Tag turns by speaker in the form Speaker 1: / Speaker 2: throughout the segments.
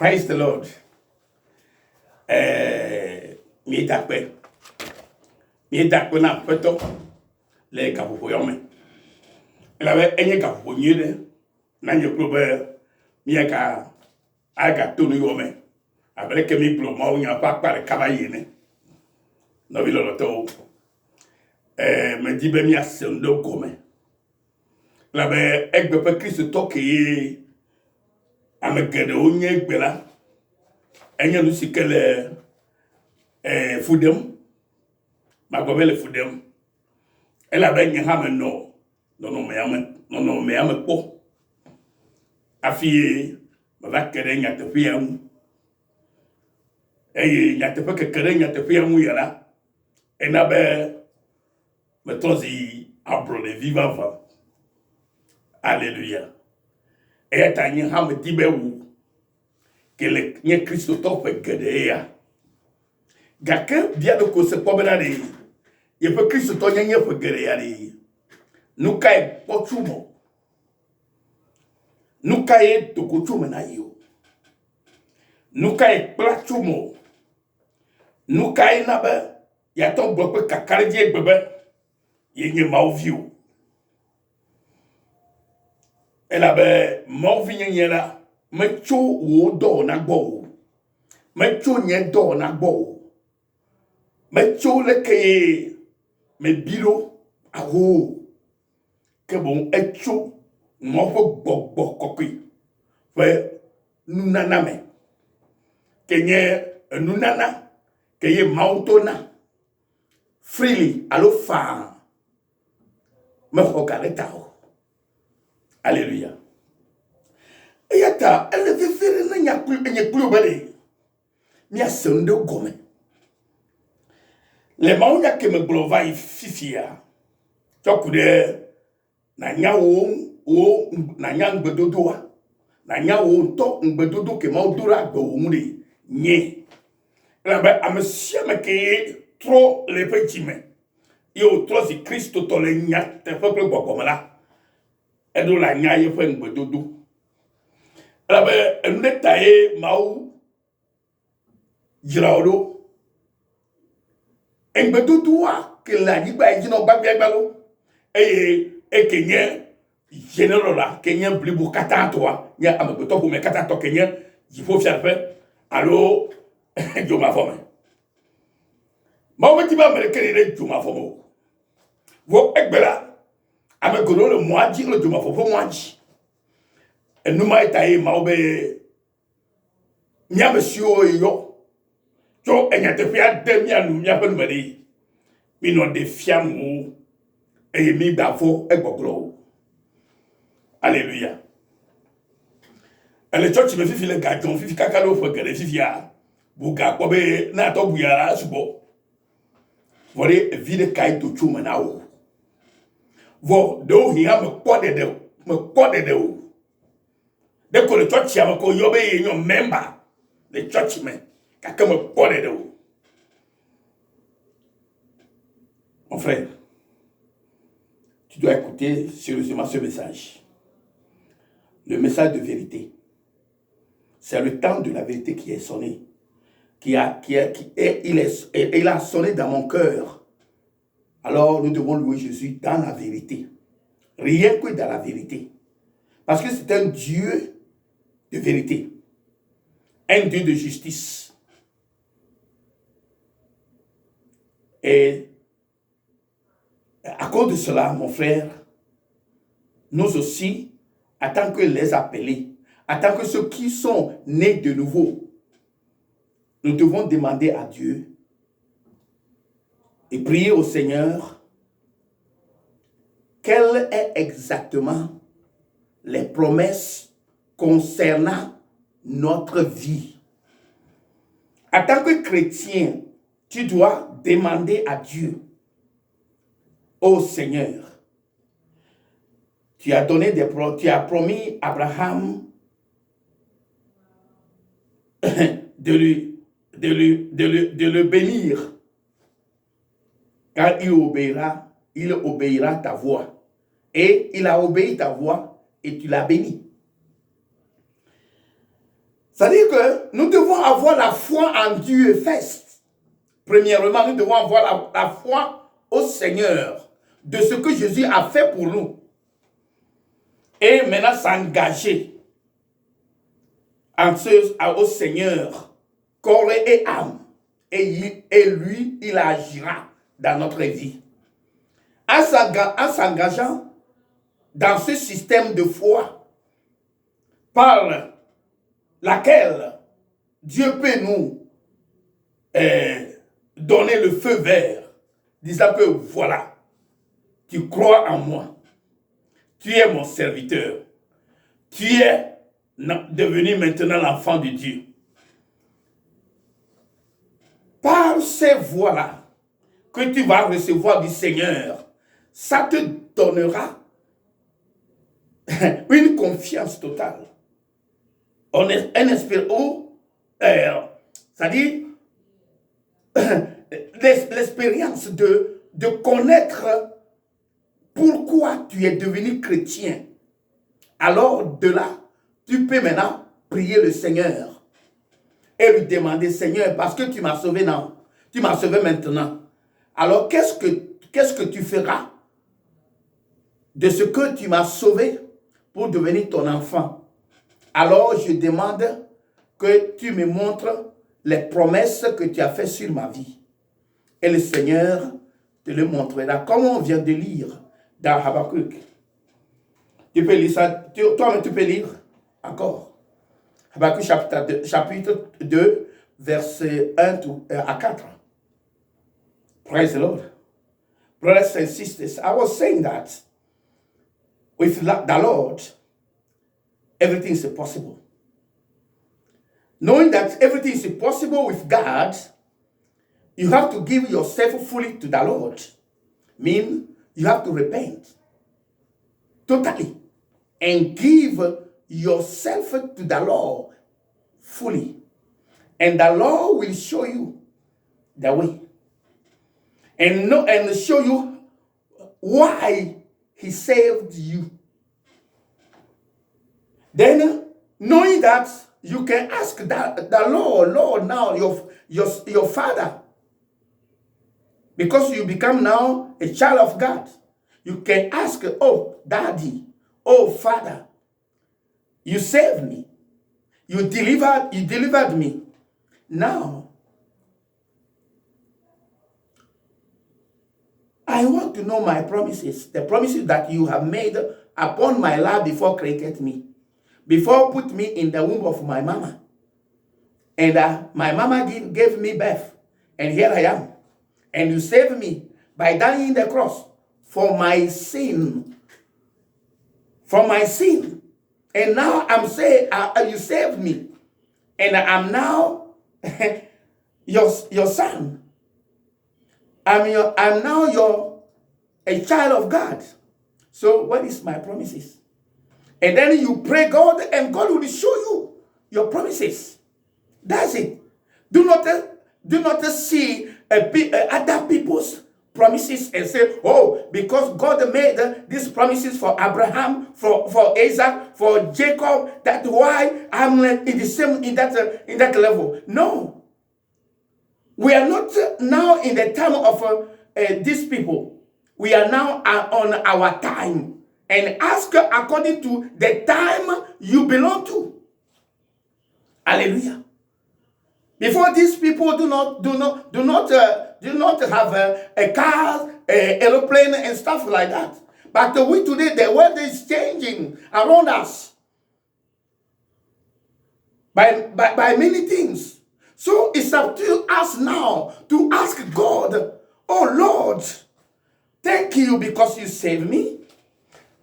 Speaker 1: Praise the Lord. Miedakpe na peto le kapupo yome. Elabe enye kapupo nyede na nyeklobe mieka aga tonu yome. Abele ke mi blo ma onya pa pare kabayene. No bi loloto. Me dibe mi asendo gome. Labe egbe pe Kristo toke amegede onye gbela. Enye nu sikele fudem magobele fudem ela be nye ha me no me ame po afie ba kere nya te fia mu nya te pe kere nya te fia mu yala ena be me tozi abro le vivava. Alléluia. Et ta nye ha me dibe wu kele nye Kristo to pe gede ya gake dia de ko se pobelade ye pe Kristo to nye fe gere ya de nukai potumo nukai to kutumo na yo nukai platumo nukai na be ya to gbo pe kakare die gbebe ye nye mauvio ela be mauvi nye la me cho wo do na gbo me cho nye do na gbo me cho le ke me biro aho ke bon echo mo fo gbogbo kokui fe nunana me kenye nunana keye mautona freely alo fa me hokaleta. Alléluia. Eyata ele vivere na nyakulu bale mi asendo gome le maunya ke me glova ififia tokude na nyawo na nyangbedodoa na nyawo to ngbedodo ke maudura gbo wumde nye la ba amesia me ke trop le petime yo trop si Christo to le nya te peuple gbogomala edo la nya ye fe ngbedodo la ba ndetae mau jiraodo engbedodoa ke la yigba ejino gbagbagbalo kenye general la kenye blibu kata toa nya amagoto ko me kata to kenye jifo fiarfe allo joma fome mawati ba merekere joma fome wo egbela amegolo le moaji le joma fofo moaji enuma itaye mawbe nya monsieur yo to enyate fia de mi anu nya penu mari mi no de fiamu et mi bafo egboglo. Alléluia. Le church me fifi le gajon fifi kakalo fo gere fifia buga kobe na to buyara subo vore vide kai to chuma na o vo do hiya me kode de o de ko le church ya ko yobe yenyo member le church me kaka me kode de o. Mon frère, tu dois écouter sérieusement ce message. Le message de vérité. C'est le temps de la vérité qui est sonné. Il a sonné dans mon cœur. Alors nous devons louer Jésus dans la vérité. Rien que dans la vérité. Parce que c'est un Dieu de vérité. Un Dieu de justice. Et à cause de cela, mon frère, nous aussi, en tant que les appelés, en tant que ceux qui sont nés de nouveau, nous devons demander à Dieu et prier au Seigneur quelles sont exactement les promesses concernant notre vie. En tant que chrétien, tu dois demander à Dieu, ô Seigneur, tu as promis à Abraham de le bénir. Car il obéira ta voix. Et il a obéi ta voix et tu l'as béni. C'est-à-dire que nous devons avoir la foi en Dieu first. Premièrement, nous devons avoir la foi au Seigneur de ce que Jésus a fait pour nous. Et maintenant s'engager au Seigneur, corps et âme. Et lui, il agira dans notre vie. En s'engageant dans ce système de foi par laquelle Dieu peut nous donner le feu vert, disant que voilà, tu crois en moi, tu es mon serviteur, tu es devenu maintenant l'enfant de Dieu. Par ces voies-là que tu vas recevoir du Seigneur, ça te donnera une confiance totale. Un esprit c'est-à-dire l'expérience de connaître pourquoi tu es devenu chrétien. Alors de là, tu peux maintenant prier le Seigneur et lui demander, Seigneur, parce que tu m'as sauvé, non, tu m'as sauvé maintenant. Alors qu'est-ce que tu feras de ce que tu m'as sauvé pour devenir ton enfant? Alors je demande que tu me montres les promesses que tu as faites sur ma vie. Et le Seigneur te le montrera, comme on vient de lire dans Habakkuk. Tu peux lire ça, toi-même tu peux lire encore. Habakkuk chapitre 2, verset 1 à 4. Praise the Lord. Brothers and sisters, I was saying that with the Lord, everything is possible. Knowing that everything is possible with God, you have to give yourself fully to the Lord. Mean you have to repent totally and give yourself to the Lord fully. And the Lord will show you the way. And show you why He saved you. Then, knowing that, you can ask the Lord now, your Father. Because you become now a child of God. You can ask, oh, Daddy, oh, Father, you saved me. You delivered me. Now, I want to know my promises, the promises that you have made upon my life before created me, before put me in the womb of my mama. And my mama gave me birth, and here I am. And you saved me by dying on the cross for my sin. For my sin. And now I'm saying, you saved me. And I'm now your son. I'm now a child of God. So what is my promises? And then you pray God, and God will show you your promises. That's it. Do not see other people's promises and say, oh, because God made these promises for Abraham, for Isaac, for Jacob, that's why I'm in the same in that level. No. We are not now in the time of these people. We are now on our time. And ask according to the time you belong to. Hallelujah. Before these people do not have a car, aeroplane, and stuff like that. But we today, the world is changing around us by many things. So it's up to us now to ask God, oh Lord, thank you because you saved me.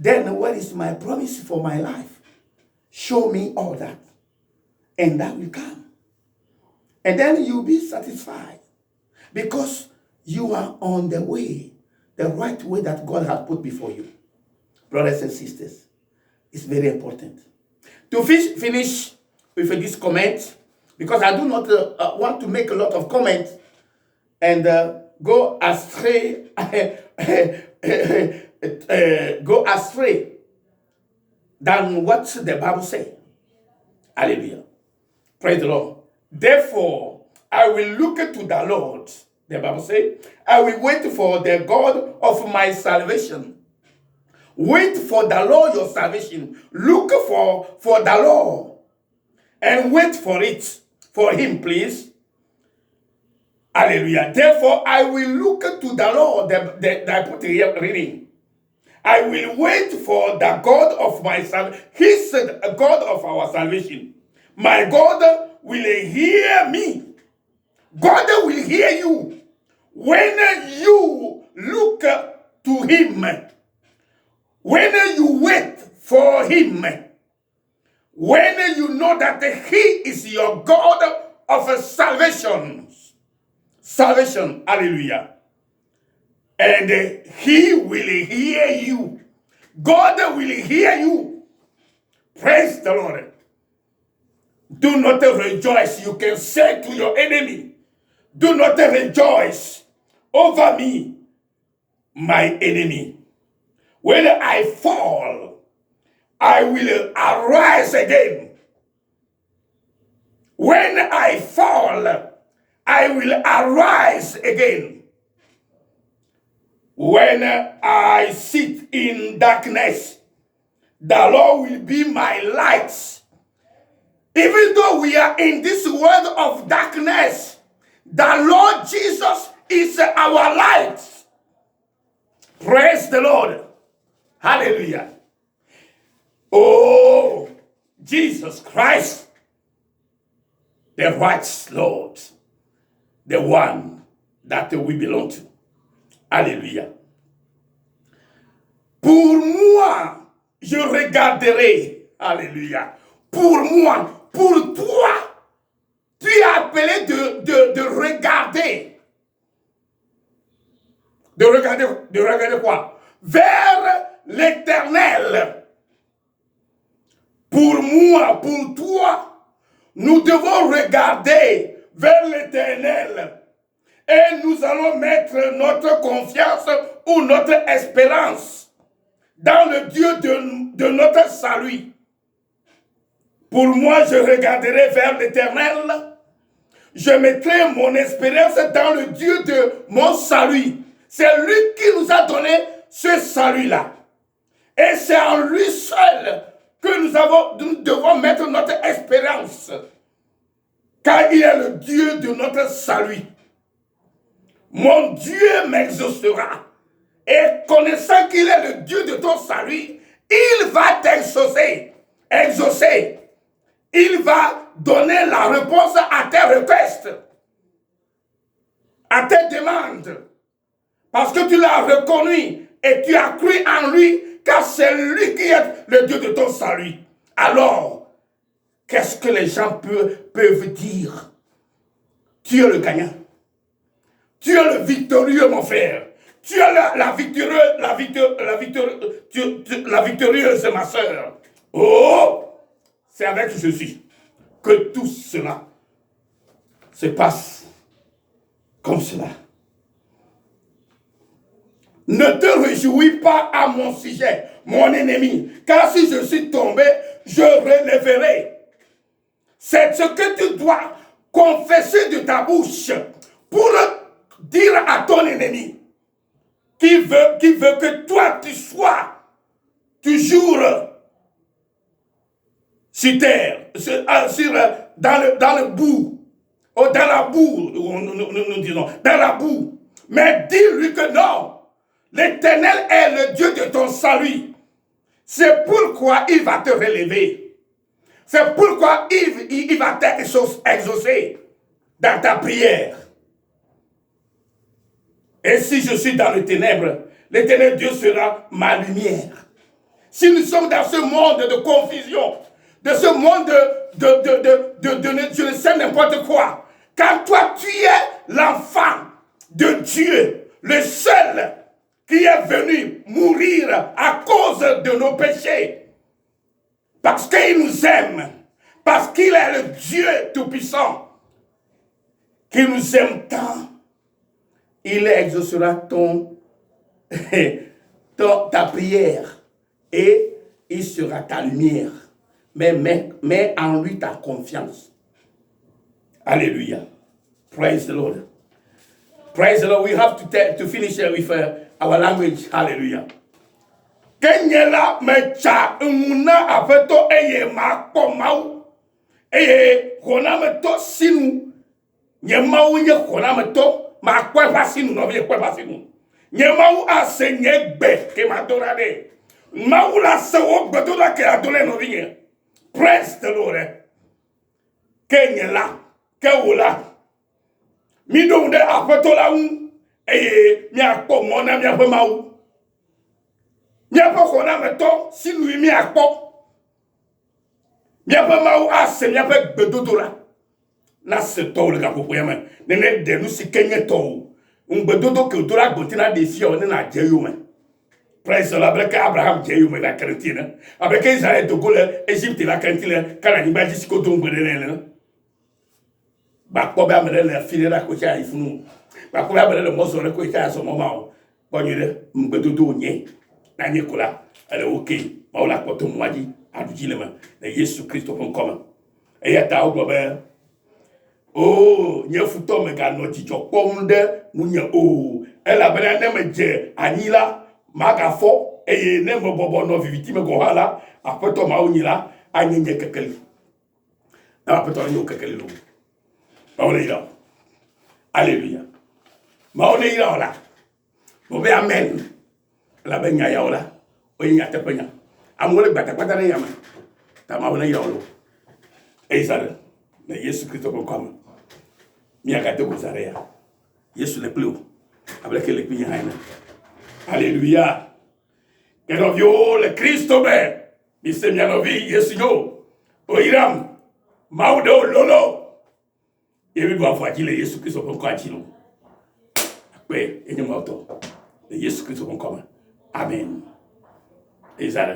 Speaker 1: Then what is my promise for my life? Show me all that. And that will come. And then you'll be satisfied. Because you are on the way, the right way that God has put before you. Brothers and sisters, it's very important. To finish with this comment, because I do not want to make a lot of comments and go astray than what the Bible says. Hallelujah. Praise the Lord. Therefore, I will look to the Lord. The Bible says, I will wait for the God of my salvation. Wait for the Lord your salvation. Look for the Lord. And wait for it. For him, please. Hallelujah. Therefore, I will look to the Lord. I put here reading. I will wait for the God of my salvation. He said, God of our salvation. My God will hear me. God will hear you when you look to him. When you wait for him. When you know that he is your God of salvation. Salvation. Hallelujah. And he will hear you. God will hear you. Praise the Lord. Do not rejoice. You can say to your enemy, do not rejoice over me, my enemy. When I fall, I will arise again. When I fall, I will arise again. When I sit in darkness, the Lord will be my light. Even though we are in this world of darkness, the Lord Jesus is our light. Praise the Lord. Hallelujah. Oh, Jesus Christ, the righteous Lord, the one that we belong to. Alléluia. Pour moi, je regarderai. Alléluia. Pour moi, pour toi, tu es appelé de regarder. De regarder quoi? Vers l'Éternel. Pour moi, pour toi, nous devons regarder vers l'Éternel. Et nous allons mettre notre confiance ou notre espérance dans le Dieu de notre salut. Pour moi, je regarderai vers l'Éternel. Je mettrai mon espérance dans le Dieu de mon salut. C'est lui qui nous a donné ce salut-là. Et c'est en lui seul que nous devons mettre notre espérance. Car il est le Dieu de notre salut. Mon Dieu m'exaucera. Et connaissant qu'il est le Dieu de ton salut, il va t'exaucer. Exaucer. Il va donner la réponse à tes requêtes, à tes demandes. Parce que tu l'as reconnu et tu as cru en lui, car c'est lui qui est le Dieu de ton salut. Alors, qu'est-ce que les gens peuvent dire? Tu es le gagnant. Tu es le victorieux, mon frère. Tu es la victorieuse, ma soeur. Oh, c'est avec Jésus que tout cela se passe comme cela. Ne te réjouis pas à mon sujet, mon ennemi, car si je suis tombé, je relèverai. C'est ce que tu dois confesser de ta bouche pour dire à ton ennemi qui veut que toi tu sois toujours sur terre, dans le bout, ou dans la boue, nous disons, dans la boue. Mais dis-lui que non, l'Éternel est le Dieu de ton salut. C'est pourquoi il va te relever. C'est pourquoi il va t'exaucer dans ta prière. Et si je suis dans les ténèbres, l'Éternel Dieu sera ma lumière. Si nous sommes dans ce monde de confusion, de ce monde je ne sais n'importe quoi, quand toi tu es l'enfant de Dieu, le seul qui est venu mourir à cause de nos péchés, parce qu'il nous aime, parce qu'il est le Dieu Tout-Puissant, qui nous aime tant, il exaucera ta prière et il sera ta lumière. Mais mets en lui ta confiance. Hallelujah. Praise the Lord. Praise the Lord. We have to finish with our language. Hallelujah. Kenyela mecha umuna apeto eye makpo mau. Eye kona meto sinu. Nye mau nye kona meto makwe pasinu no vie kwe pasinu. Nye mau ase nye gbe ke madora de. Mau la se o gbe to da ke adole no vie. Praise the Lord. Kenyela kewola. Mi do de apeto la un. Eye mi akpo mo na mi akpo mau. Miapa kona meto sinu mi akpo. Miapa mau ase miapa gbedodola. Na se to le kapopo yama. Nene de nu si kenye to. Gbedodo ke dola gbotina de fi o ne na jeyo me. Praise the Lord. Abeka Abraham jeyo me la Karentina. Abeka Israël de gole Egypte la Karentina kana ni ba jisiko to ngbede ne. Ba ko ba me le file la ko cha ifunu. Ba ko ba me le mozo le ko cha so mama o. Bonyere gbedodo nye. Nanye kola ale okay maula ko to mwaji adujilema na Yesu Kristo konkoma e yata oglobe oh nye futo me ga no jijo pomde munya oh ela bena ne meje anila magafo e ne mo bobo no viviti me go hala apeto ma onyila anyenye kekeli na apeto nyo kekeli lo maule ila hallelujah maule ila ola bobe amen la benya ya ola oyinya tepenya amole gbata na yama tama wona yolo eisare na Yesu Kristo ko kama miaka te kusarea Yesu le plus avec le pinya haina alléluia que novio le Kristo be mi se mia novi Yesu yo oiram maudo lolo yebi bo afajile Yesu Kristo ko kwachilo pe enyo mauto de Yesu Kristo ko kama amen. Is that